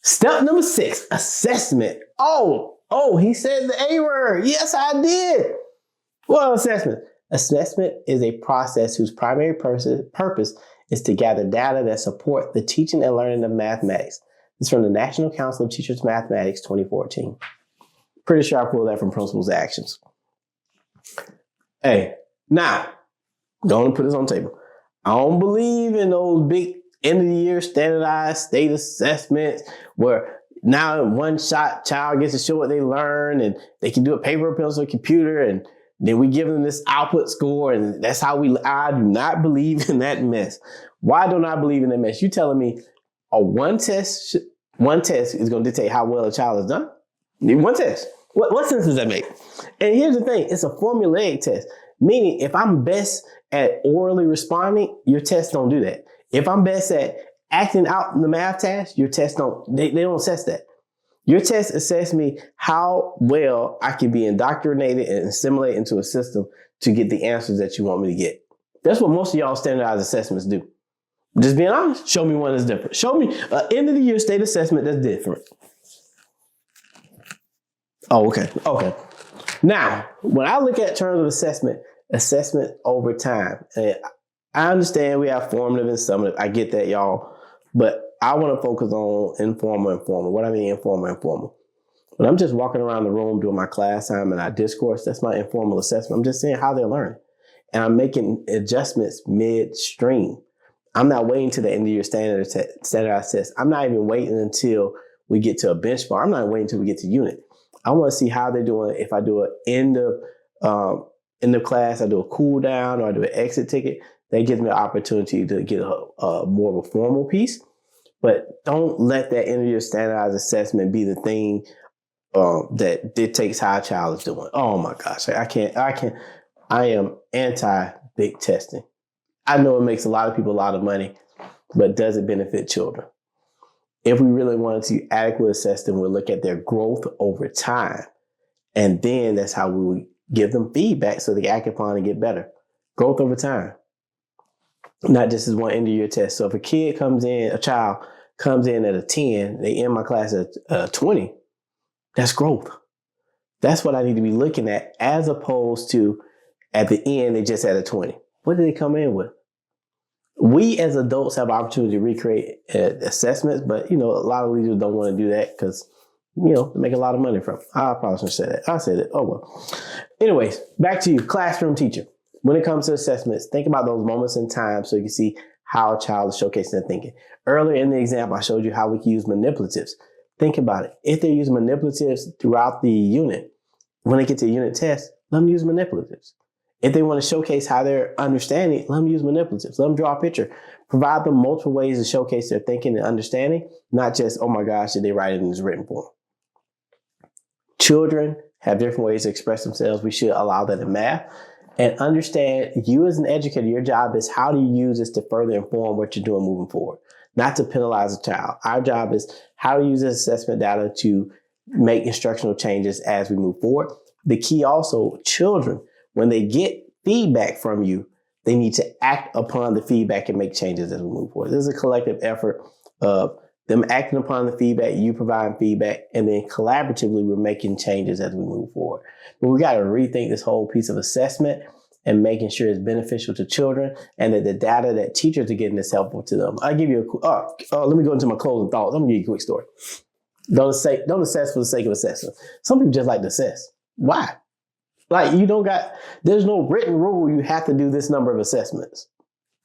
Step number 6, assessment. Oh, he said the A word. Yes, I did. Well, assessment. Assessment is a process whose primary purpose is to gather data that support the teaching and learning of mathematics. This is from the National Council of Teachers Mathematics 2014. Pretty sure I pulled that from Principles Actions. Hey, now, going to put this on the table. I don't believe in those big end of the year standardized state assessments where now in one shot child gets to show what they learn and they can do a paper, pencil, computer, and then we give them this output score and that's how I do not believe in that mess. Why don't I believe in that mess? You telling me one test is going to dictate how well a child has done? One test. What sense does that make? And here's the thing, it's a formulaic test, meaning if I'm best at orally responding, your tests don't do that. If I'm best at acting out in the math task, your tests they don't assess that. Your tests assess me how well I can be indoctrinated and assimilate into a system to get the answers that you want me to get. That's what most of y'all standardized assessments do. Just being honest, show me one that's different. Show me an end of the year state assessment that's different. Oh, okay. Now, when I look at terms of assessment over time, and I understand we have formative and summative. I get that, y'all. But I want to focus on informal and formal. What I mean informal. When I'm just walking around the room doing my class time and I discourse, that's my informal assessment. I'm just saying how they're learning. And I'm making adjustments midstream. I'm not waiting to the end of your standardized test. I'm not even waiting until we get to a benchmark. I'm not waiting until we get to unit. I want to see how they're doing. If I do an end of class, I do a cool down or I do an exit ticket, that gives me an opportunity to get a more of a formal piece. But don't let that end of your standardized assessment be the thing that dictates how a child is doing. Oh my gosh, I am anti-big testing. I know it makes a lot of people a lot of money, but does it benefit children? If we really wanted to adequately assess them, we'll look at their growth over time. And then that's how we would give them feedback so they act upon and get better. Growth over time. Not just as one end of year test. So if a child comes in at a 10, they end my class at a 20, that's growth. That's what I need to be looking at, as opposed to at the end, they just at a 20. What did they come in with? We as adults have opportunity to recreate assessments, but a lot of leaders don't want to do that because, they make a lot of money from it. I probably shouldn't say that. I said it. Oh, well. Anyways, back to you, classroom teacher. When it comes to assessments, think about those moments in time so you can see how a child is showcasing their thinking. Earlier in the example, I showed you how we can use manipulatives. Think about it. If they're using manipulatives throughout the unit, when they get to a unit test, let them use manipulatives. If they want to showcase how they're understanding, let them use manipulatives. Let them draw a picture. Provide them multiple ways to showcase their thinking and understanding, not just, oh my gosh, did they write it in this written form? Children have different ways to express themselves. We should allow that in math. And understand, you as an educator, your job is how do you use this to further inform what you're doing moving forward, not to penalize a child. Our job is how to use this assessment data to make instructional changes as we move forward. The key also, children, when they get feedback from you, they need to act upon the feedback and make changes as we move forward. This is a collective effort of them acting upon the feedback, you providing feedback, and then collaboratively we're making changes as we move forward. But we got to rethink this whole piece of assessment and making sure it's beneficial to children and that the data that teachers are getting is helpful to them. I'll give you let me go into my closing thoughts. I'm going to give you a quick story. Don't assess for the sake of assessing. Some people just like to assess. Why? Like there's no written rule you have to do this number of assessments.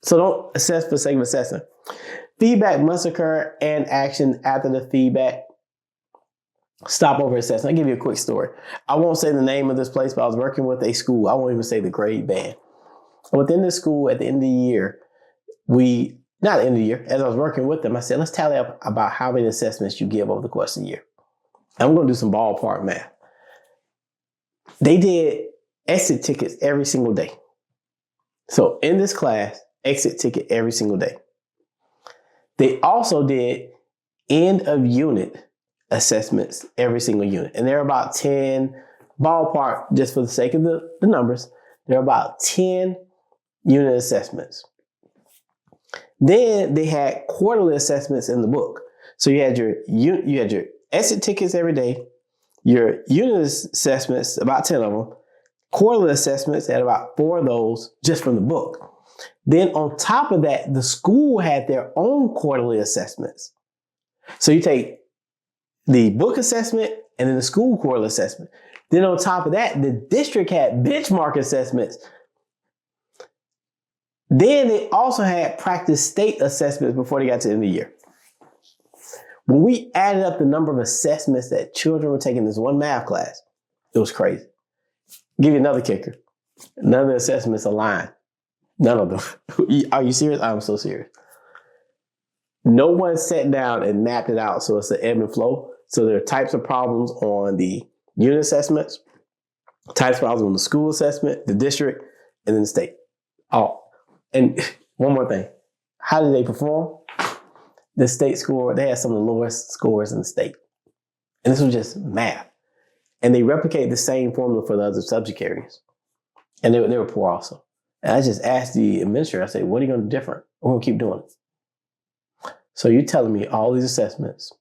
So don't assess for the sake of assessing. Feedback must occur and action after the feedback. Stop over assessment. I'll give you a quick story. I won't say the name of this place, but I was working with a school. I won't even say the grade band. Within the school, at the end of the year, as I was working with them, I said, let's tally up about how many assessments you give over the course of the year. And I'm going to do some ballpark math. They did exit tickets every single day. So in this class, exit ticket every single day. They also did end of unit assessments every single unit. And there are about 10, ballpark, just for the sake of the numbers, there are about 10 unit assessments. Then they had quarterly assessments in the book. So you had your exit tickets every day, your unit assessments, about 10 of them, quarterly assessments, had about 4 of those just from the book. Then on top of that, the school had their own quarterly assessments. So you take the book assessment and then the school quarterly assessment. Then on top of that, the district had benchmark assessments. Then they also had practice state assessments before they got to the end of the year. When we added up the number of assessments that children were taking in this one math class, it was crazy. Give you another kicker. None of the assessments aligned. None of them. Are you serious? I'm so serious. No one sat down and mapped it out so it's an ebb and flow. So there are types of problems on the unit assessments, types of problems on the school assessment, the district, and then the state. Oh, and one more thing. How did they perform? The state score, they had some of the lowest scores in the state. And this was just math. And they replicated the same formula for the other subject areas. And they were poor also. And I just asked the administrator, I said, what are you going to do different? We're going to keep doing it. So you're telling me all these assessments,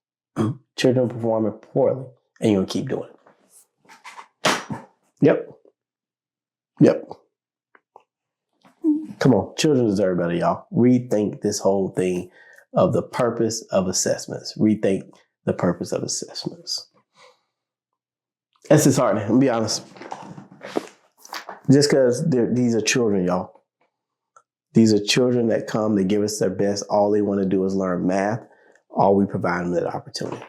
children performing poorly, and you're going to keep doing it. Yep. Come on, children deserve better, y'all. Rethink this whole thing of the purpose of assessments. Rethink the purpose of assessments. That's disheartening, I'm going to be honest. Just because these are children, y'all. These are children that come, they give us their best. All they want to do is learn math. All we provide them that opportunity.